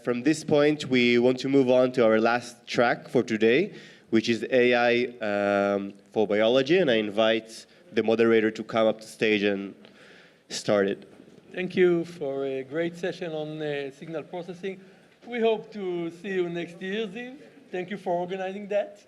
From this point, we want to move on to our last track for today, which is AI for biology, and I invite the moderator to come up to stage and start it. Thank you for a great session on signal processing. We hope to see you next year, Ziv. Thank you for organizing that.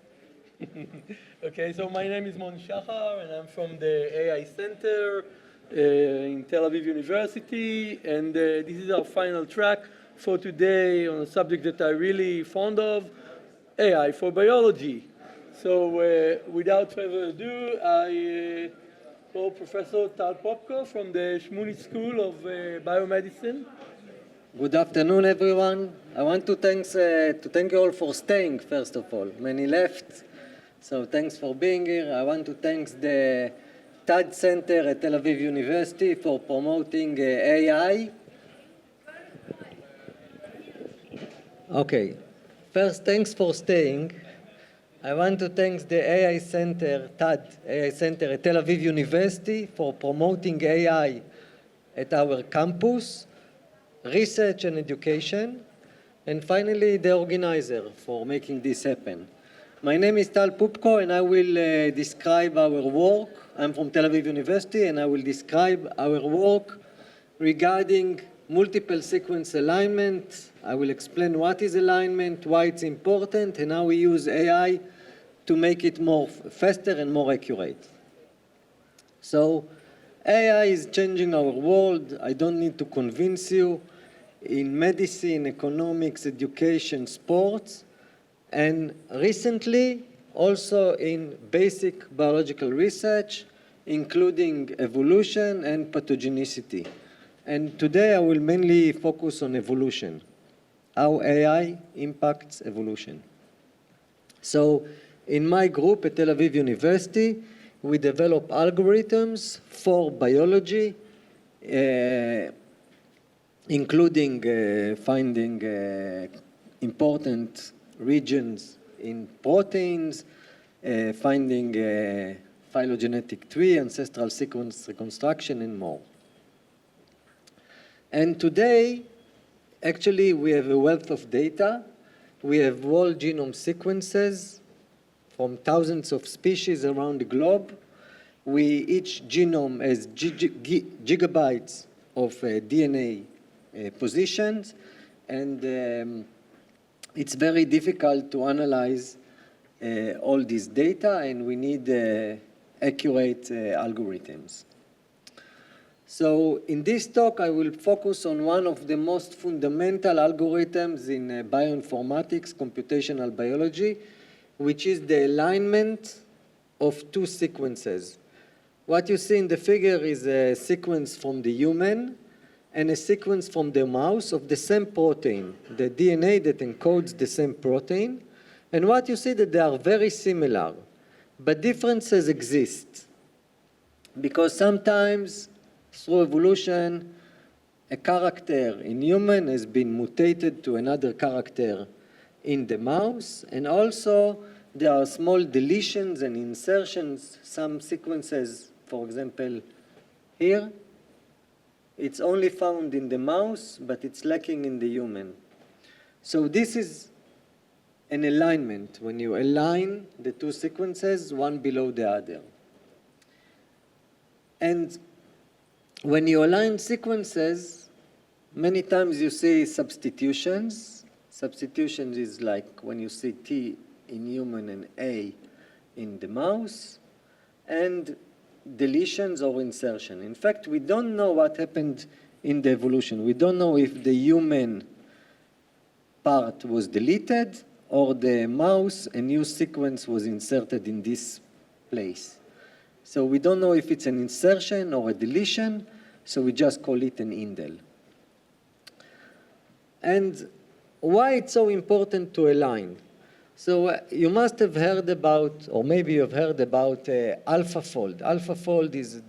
Okay, so my name is Mon Shachar, and I'm from the AI Center in Tel Aviv University, and this is our final track for today on a subject that I'm really fond of, AI for biology. So without further ado, I call Professor Tal Pupko from the Shmunis School of Biomedicine. Good afternoon, everyone. I want to thank you all for staying, first of all. Many left, so thanks for being here. I want to thank the TAD Center at Tel Aviv University for promoting AI. Okay, first, thanks for staying. I want to thank the AI Center, TAD AI Center at Tel Aviv University for promoting AI at our campus, research and education, and finally the organizer for making this happen. My name is Tal Pupko, and I will describe our work. I'm from Tel Aviv University, and I will describe our work regarding multiple sequence alignment. I will explain what is alignment, why it's important, and how we use AI to make it more faster and more accurate. So AI is changing our world. I don't need to convince you. In medicine, economics, education, sports, and recently also in basic biological research, including evolution and pathogenicity. And today I will mainly focus on evolution, how AI impacts evolution. So in my group at Tel Aviv University, we develop algorithms for biology, including finding important regions in proteins, finding phylogenetic tree, ancestral sequence reconstruction, and more. And today, actually, we have a wealth of data. We have whole genome sequences from thousands of species around the globe. Each genome has gigabytes of DNA positions, and it's very difficult to analyze all this data, and we need accurate algorithms. So in this talk, I will focus on one of the most fundamental algorithms in bioinformatics, computational biology, which is the alignment of two sequences. What you see in the figure is a sequence from the human and a sequence from the mouse of the same protein, the DNA that encodes the same protein. And what you see that they are very similar, but differences exist. Because sometimes, through evolution, a character in human has been mutated to another character in the mouse, and also there are small deletions and insertions. Some sequences, for example, here, it's only found in the mouse, but it's lacking in the human. So this is an alignment, when you align the two sequences, one below the other. And when you align sequences, many times you see substitutions. Substitutions is like when you see T in human and A in the mouse, and deletions or insertion. In fact, we don't know what happened in the evolution. We don't know if the human part was deleted or the mouse, a new sequence was inserted in this place. So we don't know if it's an insertion or a deletion, so we just call it an indel. And why it's so important to align? So you must have heard about, or maybe you've heard about AlphaFold. AlphaFold is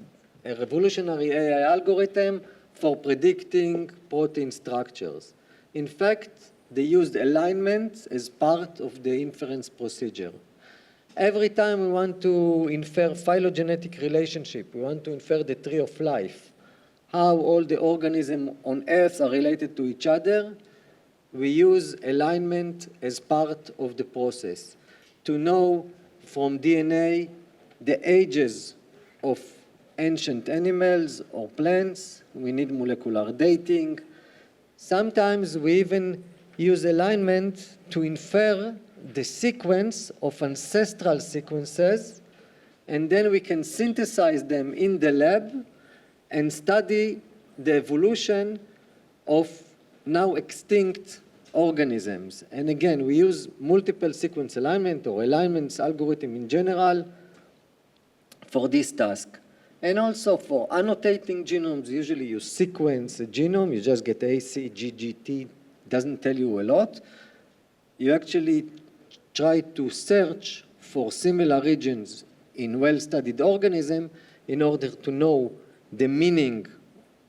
a revolutionary AI algorithm for predicting protein structures. In fact, they used alignment as part of the inference procedure. Every time we want to infer phylogenetic relationship, we want to infer the tree of life, how all the organisms on Earth are related to each other, we use alignment as part of the process to know from DNA the ages of ancient animals or plants. We need molecular dating. Sometimes we even use alignment to infer the sequence of ancestral sequences, and then we can synthesize them in the lab and study the evolution of now extinct organisms. And again, we use multiple sequence alignment or alignments algorithm in general for this task. And also for annotating genomes, usually you sequence a genome, you just get A, C, G, G, T, doesn't tell you a lot. You actually try to search for similar regions in well-studied organism in order to know the meaning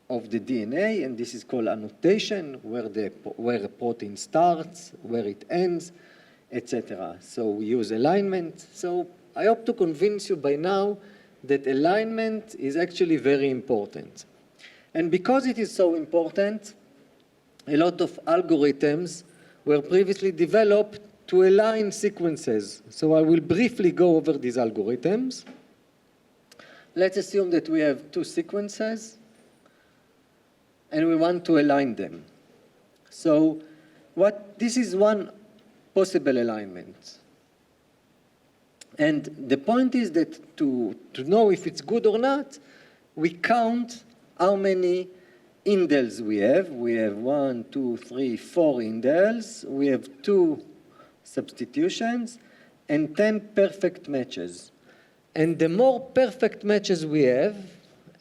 of the DNA, and this is called annotation, where a protein starts, where it ends, etc. So we use alignment. So I hope to convince you by now that alignment is actually very important. And because it is so important, a lot of algorithms were previously developed to align sequences. So I will briefly go over these algorithms. Let's assume that we have two sequences, and we want to align them. So this is one possible alignment. And the point is that to know if it's good or not, we count how many indels we have. We have 1, 2, 3, 4 indels. We have 2 substitutions and 10 perfect matches. And the more perfect matches we have,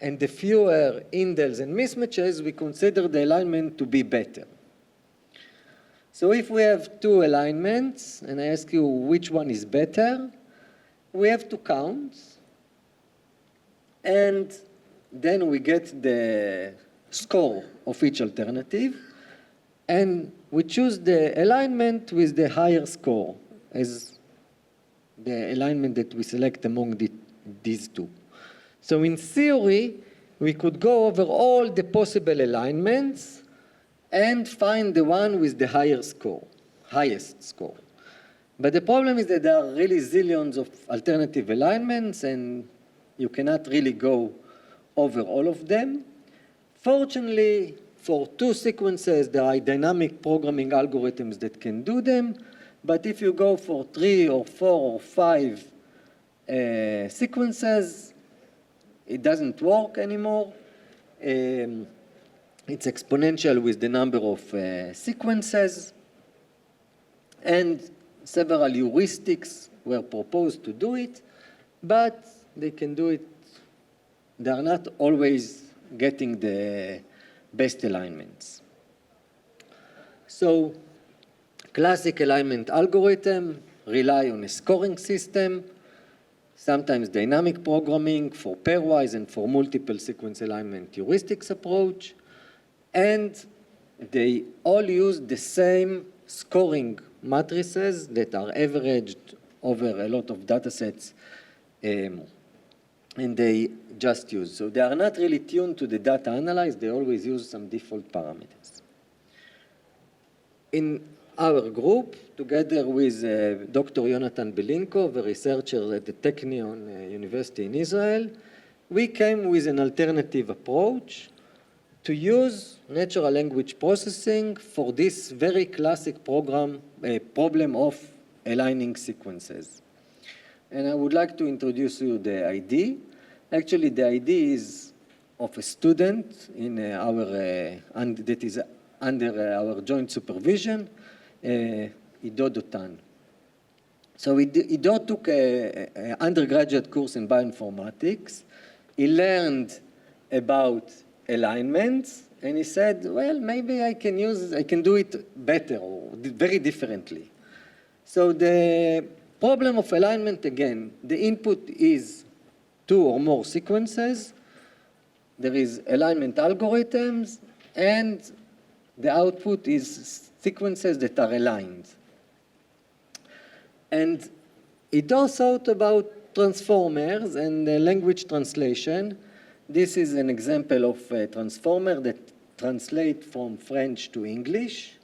and the fewer indels and mismatches, we consider the alignment to be better. So if we have 2 alignments, and I ask you which one is better, we have to count, and then we get the score of each alternative, and we choose the alignment with the higher score as the alignment that we select among these two. So in theory, we could go over all the possible alignments and find the one with the highest score. But the problem is that there are really zillions of alternative alignments, and you cannot really go over all of them. Fortunately, for 2 sequences, there are dynamic programming algorithms that can do them. But if you go for 3 or 4 or 5 sequences, it doesn't work anymore. It's exponential with the number of sequences. And several heuristics were proposed to do it, but they can do it. They are not always getting the best alignments. So classic alignment algorithm rely on a scoring system, sometimes dynamic programming for pairwise and for multiple sequence alignment heuristics approach, and they all use the same scoring matrices that are averaged over a lot of data sets, and they just use. So they are not really tuned to the data analyzed, they always use some default parameters. In our group, together with Dr. Yonatan Belinkov, a researcher at the Technion University in Israel, we came with an alternative approach to use natural language processing for this very classic problem of aligning sequences. And I would like to introduce you the ID. Actually, the ID is of a student in that is under our joint supervision, Ido Dotan. So Ido took an undergraduate course in bioinformatics. He learned about alignments, and he said, well, maybe I can do it better or very differently. So the problem of alignment, again, the input is 2 or more sequences. There is alignment algorithms, and the output is sequences that are aligned. And Ido thought about transformers and language translation. This is an example of a transformer that translates from French to English.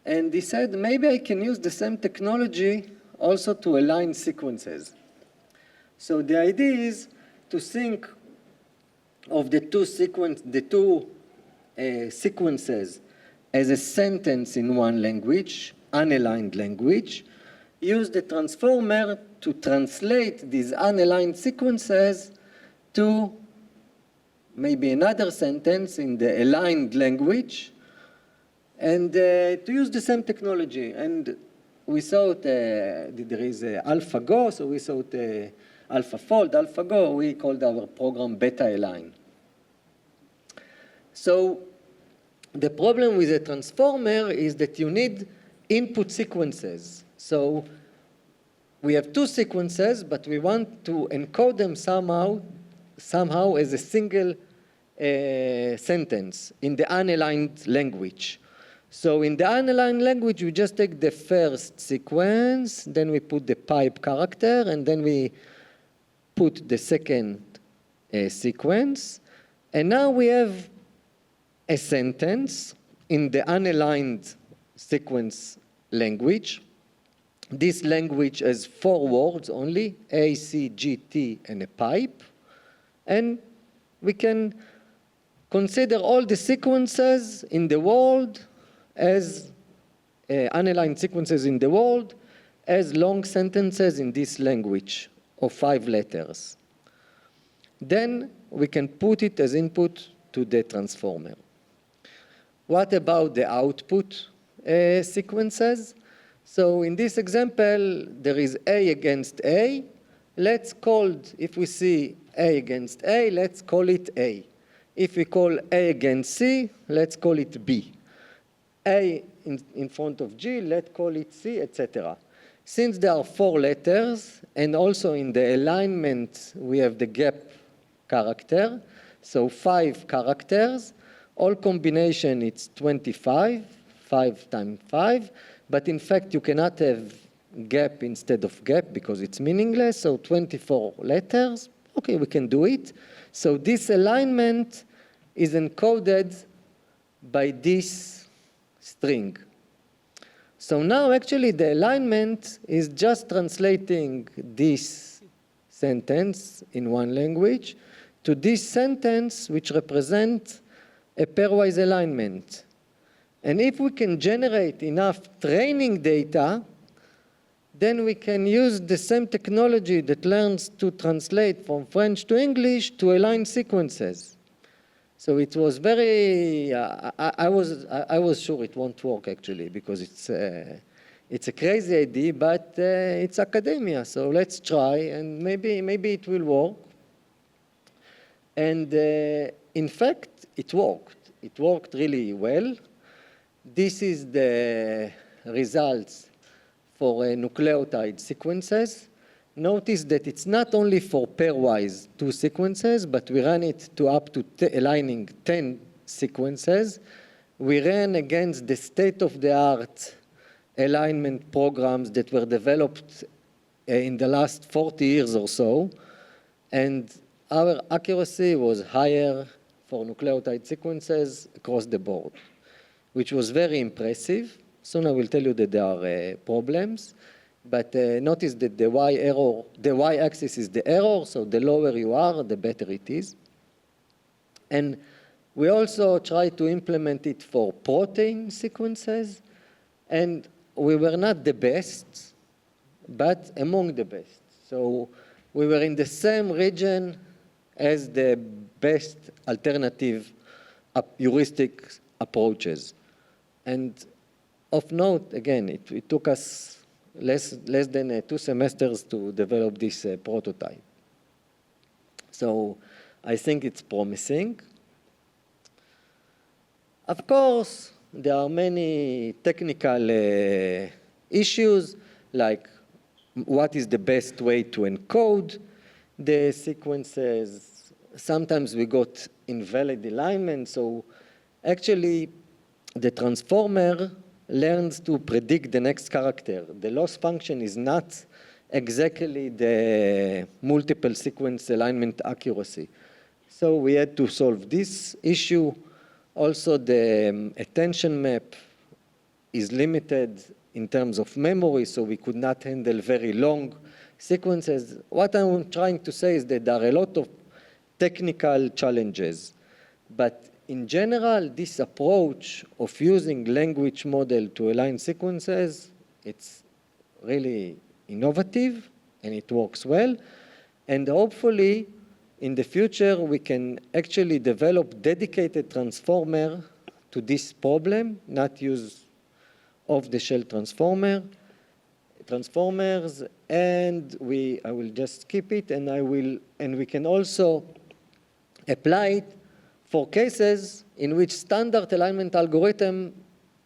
And he said, maybe I can use the same technology also to align sequences. So the idea is to think of the two sequences as a sentence in one language, unaligned language, use the transformer to translate these unaligned sequences to maybe another sentence in the aligned language, and to use the same technology. And we thought there is AlphaGo, so we thought AlphaFold, AlphaGo, we called our program Beta Align. So the problem with a transformer is that you need input sequences. So we have two sequences, but we want to encode them somehow as a single sentence in the unaligned language. So in the unaligned language, we just take the first sequence, then we put the pipe character, and then we put the second sequence. And now we have a sentence in the unaligned sequence language. This language has 4 words only, A, C, G, T, and a pipe. And we can consider all the sequences in the world as unaligned sequences in the world as long sentences in this language of 5 letters. Then we can put it as input to the transformer. What about the output sequences? So in this example, there is A against A. Let's call, if we see A against A, let's call it A. If we call A against C, let's call it B. A in front of G, let's call it C, etc. Since there are 4 letters, and also in the alignment we have the gap character, so 5 characters, all combination it's 25, 5 times 5, but in fact you cannot have gap instead of gap because it's meaningless, so 24 letters, okay, we can do it. So this alignment is encoded by this string. So now actually the alignment is just translating this sentence in one language to this sentence which represents a pairwise alignment. And if we can generate enough training data, then we can use the same technology that learns to translate from French to English to align sequences. So it was very, I was sure it won't work actually because it's a crazy idea, but it's academia, so let's try and maybe it will work. And in fact, it worked. It worked really well. This is the results for nucleotide sequences. Notice that it's not only for pairwise 2 sequences, but we ran it to up to aligning 10 sequences. We ran against the state-of-the-art alignment programs that were developed in the last 40 years or so. And our accuracy was higher for nucleotide sequences across the board, which was very impressive. Soon I will tell you that there are problems. But notice that the y-axis is the error, so the lower you are, the better it is. And we also try to implement it for protein sequences, and we were not the best, but among the best. So we were in the same region as the best alternative heuristic approaches. And of note, again, it took us less than 2 semesters to develop this prototype. So I think it's promising. Of course, there are many technical issues, like what is the best way to encode the sequences. Sometimes we got invalid alignment, so actually the transformer learns to predict the next character. The loss function is not exactly the multiple sequence alignment accuracy. So we had to solve this issue. Also the attention map is limited in terms of memory, so we could not handle very long sequences. What I'm trying to say is that there are a lot of technical challenges, but in general, this approach of using language model to align sequences, it's really innovative and it works well. And hopefully, in the future, we can actually develop dedicated transformer to this problem, not use off-the-shelf transformers, and I will just skip it, and we can also apply it for cases in which standard alignment algorithm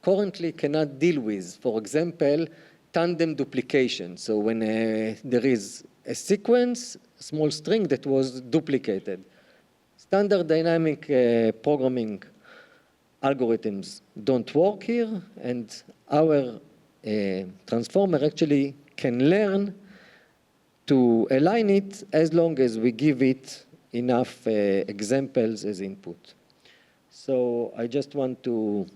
currently cannot deal with. For example, tandem duplication. So when there is a sequence, a small string that was duplicated. Standard dynamic programming algorithms don't work here, and our transformer actually can learn to align it as long as we give it enough examples as input. So I just want to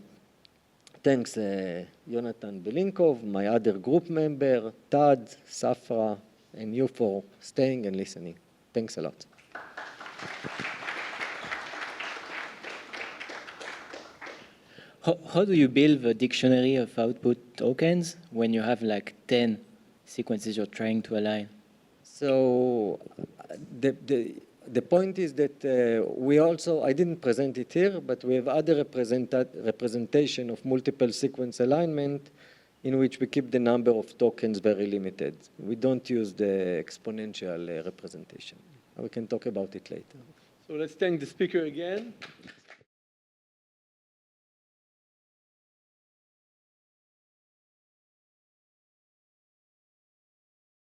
thank Jonathan Belinkov, my other group member, Tad, Safra, and you for staying and listening. Thanks a lot. How do you build a dictionary of output tokens when you have like 10 sequences you're trying to align? So the point is that we also, I didn't present it here, but we have other representation of multiple sequence alignment in which we keep the number of tokens very limited. We don't use the exponential representation. We can talk about it later. So let's thank the speaker again.